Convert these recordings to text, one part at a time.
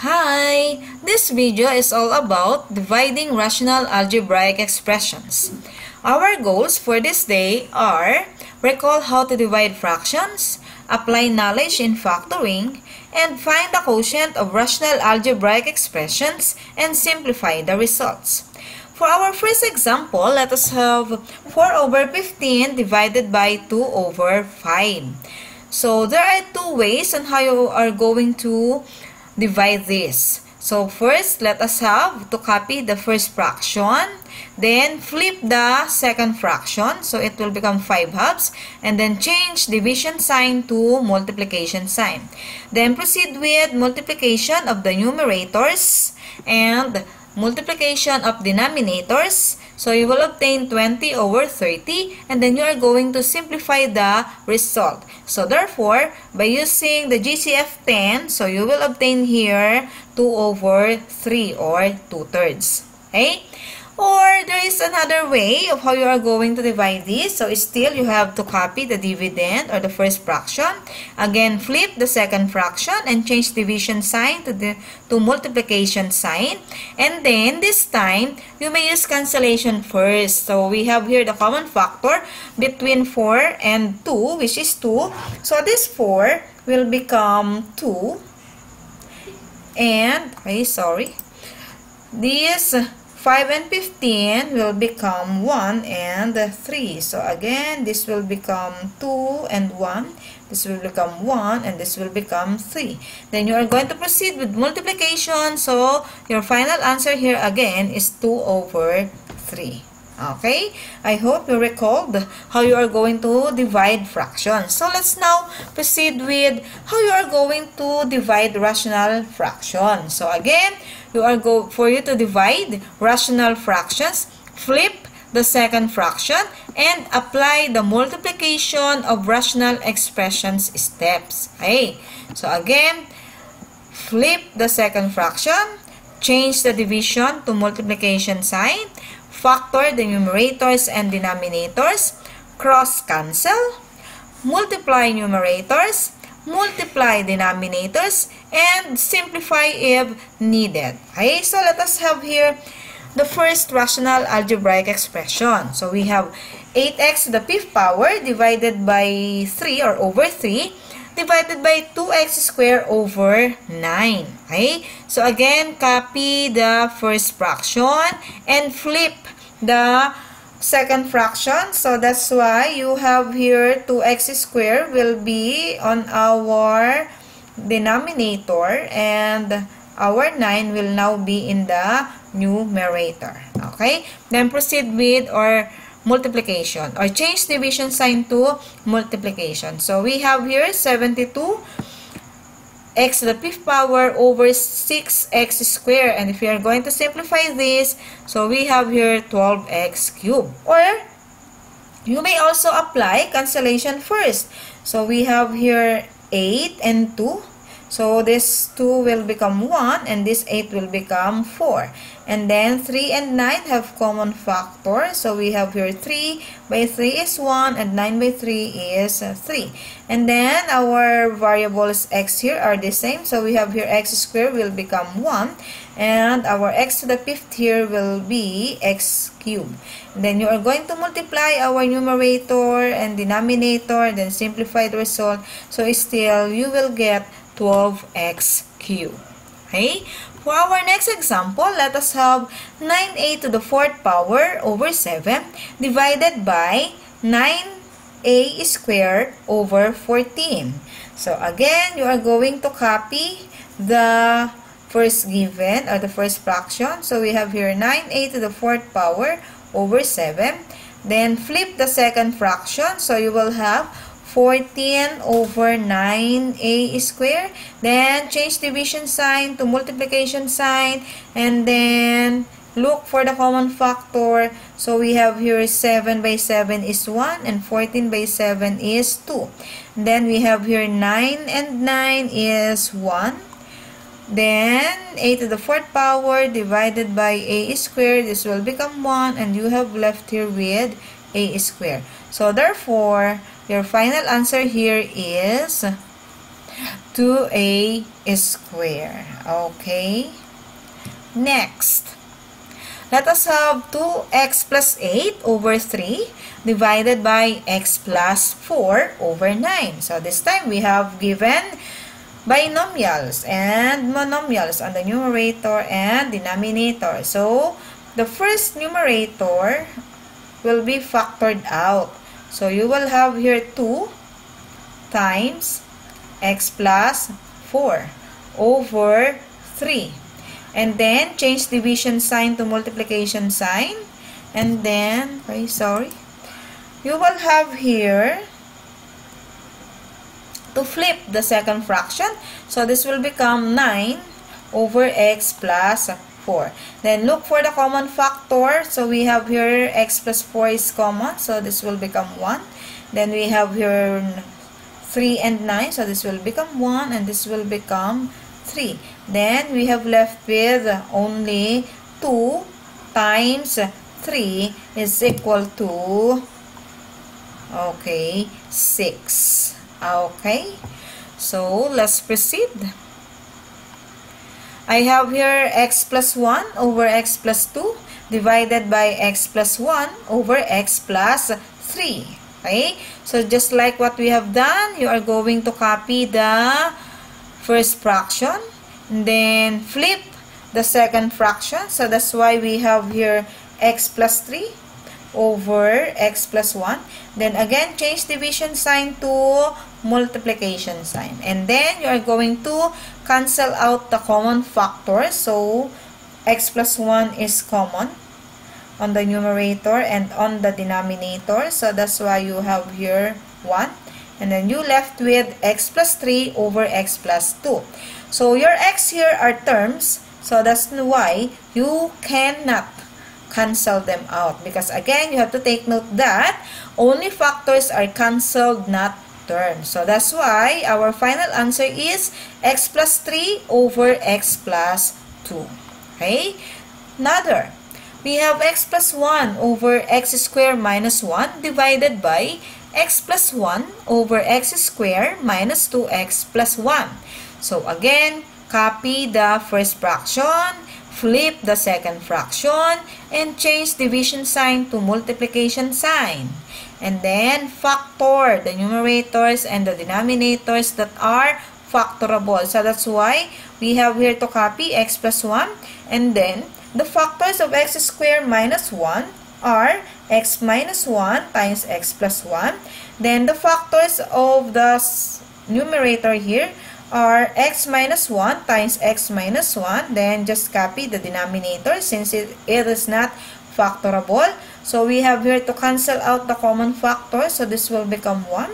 Hi! This video is all about dividing rational algebraic expressions. Our goals for this day are recall how to divide fractions, apply knowledge in factoring, and find the quotient of rational algebraic expressions and simplify the results. For our first example, let us have 4 over 15 divided by 2 over 5. So there are two ways on how you are going to divide this. So first, let us have to copy the first fraction, then flip the second fraction, so it will become 5 halves, and then change division sign to multiplication sign. Then proceed with multiplication of the numerators and multiplication of denominators. So you will obtain 20 over 30, and then you are going to simplify the result. So therefore, by using the GCF 10, so you will obtain here 2 over 3 or 2/3. Okay? Or there is another way of how you are going to divide this. So still you have to copy the dividend or the first fraction. Again, flip the second fraction and change division sign to multiplication sign. And then this time, you may use cancellation first. So we have here the common factor between 4 and 2, which is 2. So this 4 will become 2. And, this 5 and 15 will become 1 and 3. So again, this will become 2 and 1. This will become 1 and this will become 3. Then you are going to proceed with multiplication. So your final answer here again is 2 over 3. Okay, I hope you recalled how you are going to divide fractions. So let's now proceed with how you are going to divide rational fractions. So again, for you to divide rational fractions, flip the second fraction and apply the multiplication of rational expressions steps. Okay, so again, flip the second fraction, change the division to multiplication sign, factor the numerators and denominators, cross-cancel, multiply numerators, multiply denominators, and simplify if needed. Okay, so let us have here the first rational algebraic expression. So we have 8x to the 5th power divided by 3 or over 3 divided by 2x squared over 9. Okay, so again, copy the first fraction and flip the second fraction. So that's why you have here 2x squared will be on our denominator and our 9 will now be in the numerator. Okay, then proceed with our multiplication or change division sign to multiplication. So we have here 72 x to the 5th power over 6x squared. And if we are going to simplify this, so we have here 12x cubed. Or you may also apply cancellation first. So we have here 8 and 2. So this 2 will become 1 and this 8 will become 4. And then 3 and 9 have common factor. So we have here 3 by 3 is 1 and 9 by 3 is 3. And then our variables x here are the same. So we have here x squared will become 1 and our x to the 5th here will be x cubed. And then you are going to multiply our numerator and denominator, then simplify the result. So still you will get 12x cubed. Okay? For our next example, let us have 9a to the 4th power over 7 divided by 9a squared over 14. So again, you are going to copy the first given or the first fraction. So we have here 9a to the 4th power over 7. Then flip the second fraction. So you will have 14 over 9a squared. Then change division sign to multiplication sign. And then look for the common factor. So we have here 7 by 7 is 1 and 14 by 7 is 2. Then we have here 9 and 9 is 1. Then a to the 4th power divided by a squared. This will become 1 and you have left here with a squared. So therefore, your final answer here is 2a squared. Okay. Next, let us have 2x plus 8 over 3 divided by x plus 4 over 9. So this time we have given binomials and monomials on the numerator and denominator. So the first numerator will be factored out. So you will have here 2 times x plus 4 over 3. And then change division sign to multiplication sign. And then, you will have here to flip the second fraction. So this will become 9 over x plus 4. Then look for the common factor. So we have here x plus 4 is common. So this will become 1. Then we have here 3 and 9. So this will become 1 and this will become 3. Then we have left with only 2 times 3 is equal to 6. Okay, so let's proceed. I have here x plus 1 over x plus 2 divided by x plus 1 over x plus 3. Okay, so just like what we have done, you are going to copy the first fraction and then flip the second fraction. So that's why we have here x plus 3 over x plus 1. Then again, change division sign to multiplication sign. And then you are going to cancel out the common factors. So x plus 1 is common on the numerator and on the denominator. So that's why you have here 1. And then you left with x plus 3 over x plus 2. So your x here are terms. So that's why you cannot cancel them out. Because again, you have to take note that only factors are cancelled, not terms. So that's why our final answer is x plus 3 over x plus 2. Okay? Another. We have x plus 1 over x squared minus 1 divided by x plus 1 over x squared minus 2x plus 1. So again, copy the first fraction, flip the second fraction, and change division sign to multiplication sign. And then factor the numerators and the denominators that are factorable. So that's why we have here to copy x plus 1. And then the factors of x squared minus 1 are x minus 1 times x plus 1. Then the factors of the numerator here are x minus 1 times x minus 1. Then just copy the denominator since it is not factorable. So we have here to cancel out the common factor. So this will become 1.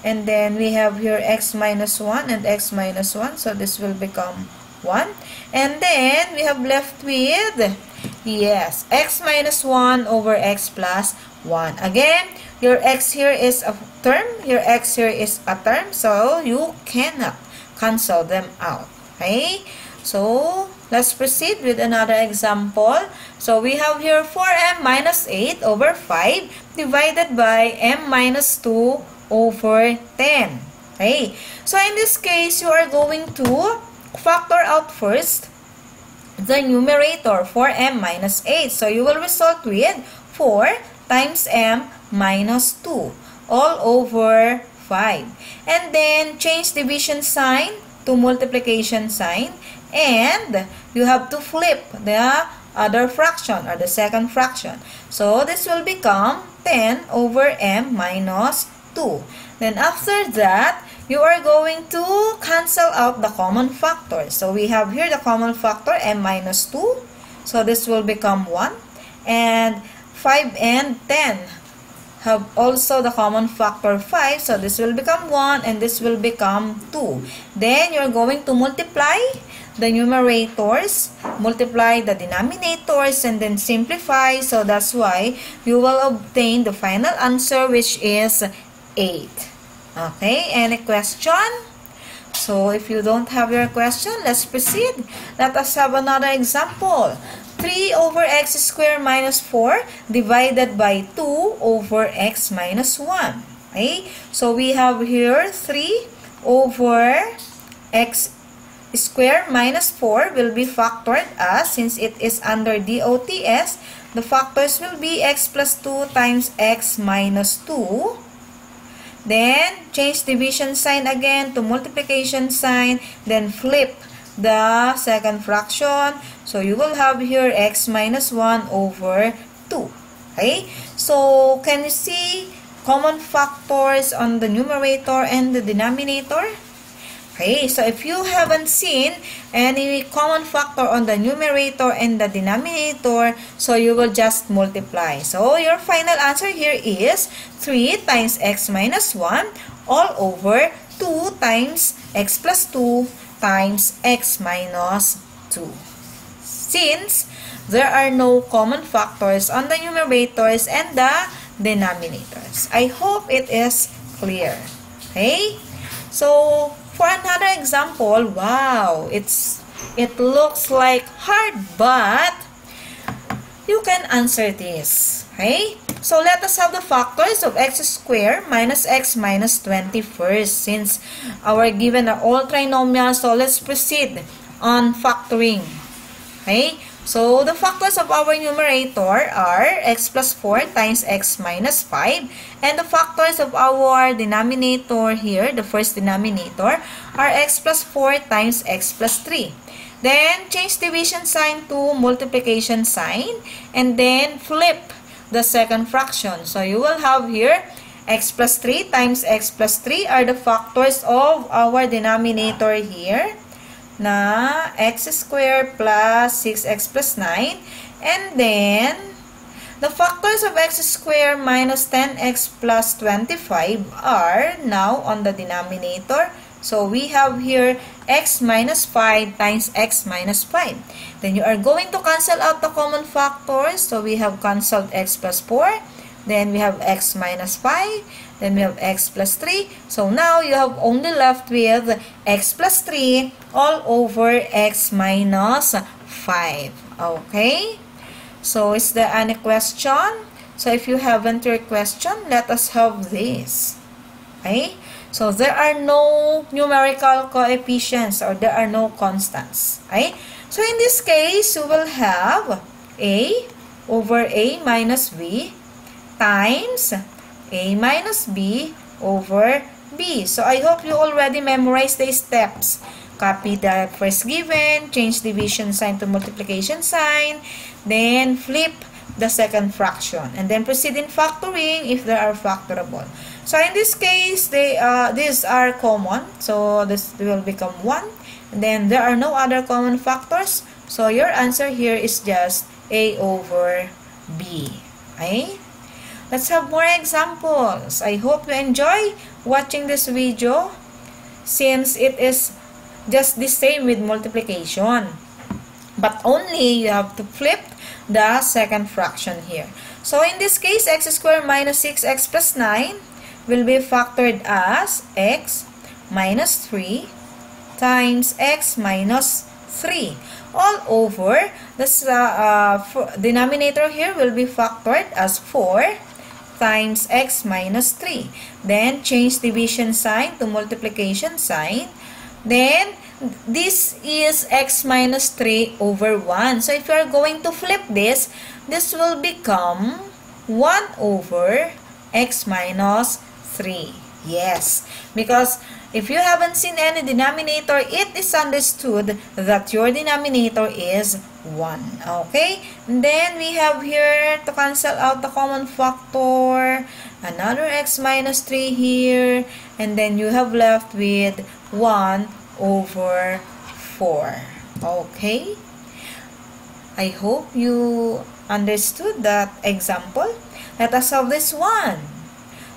And then we have here x minus 1 and x minus 1. So this will become 1. And then we have left with, yes, x minus 1 over x plus 1. Again, your x here is a term. Your x here is a term. So you cannot cancel them out. Okay? So let's proceed with another example. So we have here 4m minus 8 over 5 divided by m minus 2 over 10. Okay? So in this case, you are going to factor out first the numerator 4m minus 8. So you will result with 4 times m minus 2 all over 5. And then change division sign to multiplication sign. And you have to flip the other fraction or the second fraction. So this will become 10 over m minus 2. Then after that, you are going to cancel out the common factors. So we have here the common factor m minus 2. So this will become 1. And 5 and 10 have also the common factor 5. So this will become 1 and this will become 2. Then you're going to multiply the numerators, multiply the denominators, and then simplify. So that's why you will obtain the final answer, which is 8. Okay, any question? So if you don't have your question, let's proceed. Let us have another example. 3 over x squared minus 4 divided by 2 over x minus 1. Okay, so we have here 3 over x square minus 4 will be factored as, since it is under DOTS, the factors will be x plus 2 times x minus 2. Then, change division sign again to multiplication sign. Then, flip the second fraction. So, you will have here x minus 1 over 2. Okay? So, can you see common factors on the numerator and the denominator? Okay, so if you haven't seen any common factor on the numerator and the denominator, so you will just multiply. So your final answer here is 3 times x minus 1 all over 2 times x plus 2 times x minus 2. Since there are no common factors on the numerators and the denominators. I hope it is clear. Okay? So, for another example, wow, it looks like hard, but you can answer this. Okay? So, let us have the factors of x squared minus x minus 20 first, since our given are all trinomials. So, let's proceed on factoring. Okay? So, the factors of our numerator are x plus 4 times x minus 5. And the factors of our denominator here, the first denominator, are x plus 4 times x plus 3. Then, change division sign to multiplication sign. And then, flip the second fraction. So, you will have here x plus 3 times x plus 3 are the factors of our denominator here, na x squared plus 6x plus 9. And then, the factors of x squared minus 10x plus 25 are now on the denominator. So, we have here x minus 5 times x minus 5. Then, you are going to cancel out the common factors. So, we have cancelled x plus 4. Then, we have x minus 5. Then, we have x plus 3. So, now, you have only left with x plus 3 all over x minus 5. Okay? So, is there any question? So, if you haven't your question, let us have this. Okay? So, there are no numerical coefficients or there are no constants. Okay? So, in this case, you will have a over a minus b times a minus b over b. So, I hope you already memorized the steps. Copy the first given, change division sign to multiplication sign, then flip the second fraction, and then proceed in factoring if they are factorable. So, in this case, these are common. So, this will become 1. And then, there are no other common factors. So, your answer here is just a over b. Okay? Let's have more examples. I hope you enjoy watching this video since it is just the same with multiplication. But only you have to flip the second fraction here. So, in this case, x squared minus 6x plus 9 will be factored as x minus 3 times x minus 3 all over the denominator here will be factored as 4 times x minus 3. Then, change division sign to multiplication sign. Then, this is x minus 3 over 1. So, if you are going to flip this, this will become 1 over x minus 3. Yes, because if you haven't seen any denominator, it is understood that your denominator is 1. Okay? And then, we have here to cancel out the common factor, another x minus 3 here, and then you have left with 1 over 4. Okay? I hope you understood that example. Let us solve this one.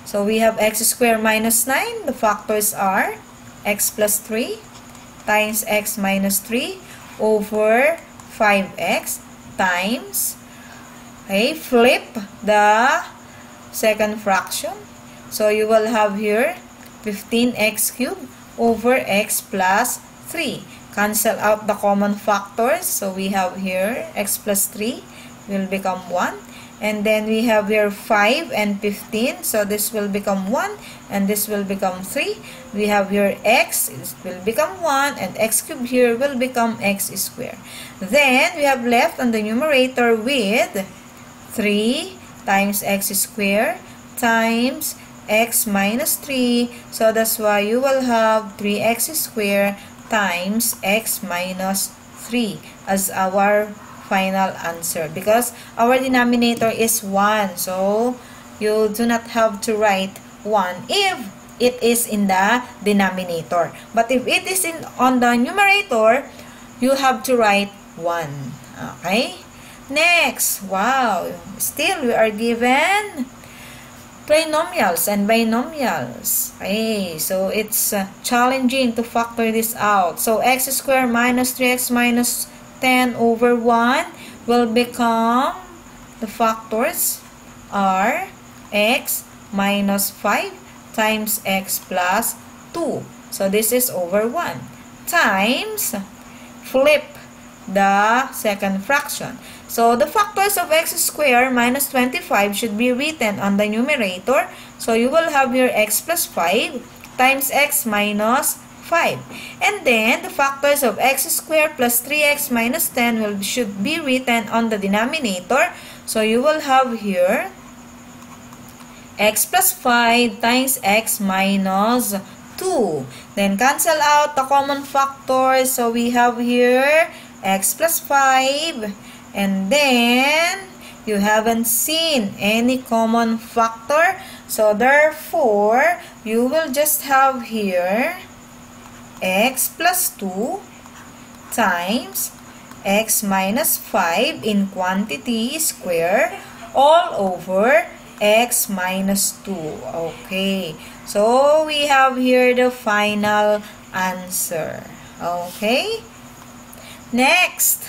So, we have x squared minus 9. The factors are x plus 3 times x minus 3 over 5x times, okay, flip the second fraction. So, you will have here 15x cubed over x plus 3. Cancel out the common factors. So, we have here x plus 3 will become 1. And then we have here 5 and 15. So this will become 1 and this will become 3. We have here x, it will become 1 and x cubed here will become x squared. Then we have left on the numerator with 3 times x squared times x minus 3. So that's why you will have 3x squared times x minus 3 as our final answer, because our denominator is 1. So you do not have to write 1 if it is in the denominator. But if it is on the numerator, you have to write 1. Okay? Next, wow, still we are given trinomials and binomials. Okay, so it's challenging to factor this out. So x squared minus 3x minus 10 over 1 will become, the factors are x minus 5 times x plus 2. So this is over 1 times, flip the second fraction. So the factors of x squared minus 25 should be written on the numerator. So you will have your x plus 5 times x minus 5. And then the factors of x squared plus 3x minus 10 should be written on the denominator. So you will have here x plus 5 times x minus 2. Then cancel out the common factors. So we have here x plus 5. And then you haven't seen any common factor. So therefore, you will just have here x plus 2 times x minus 5 in quantity square all over x minus 2. Okay, so we have here the final answer. Okay, next,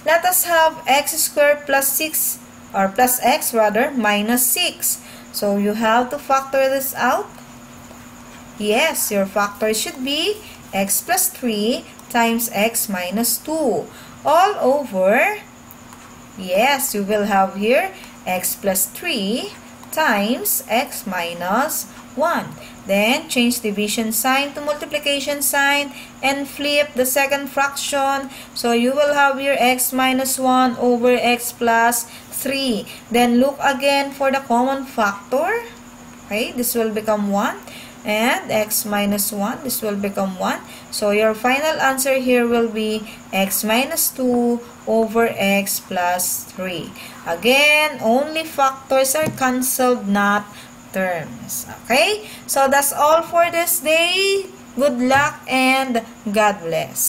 let us have x squared plus 6, or plus x rather, minus 6. So you have to factor this out. Yes, your factor should be x plus 3 times x minus 2 all over, yes, you will have here x plus 3 times x minus 1. Then change division sign to multiplication sign and flip the second fraction. So you will have your x minus 1 over x plus 3. Then look again for the common factor. Okay, this will become 1. And x minus 1, this will become 1. So your final answer here will be x minus 2 over x plus 3. Again, only factors are cancelled, not terms. Okay? So that's all for this day. Good luck and God bless.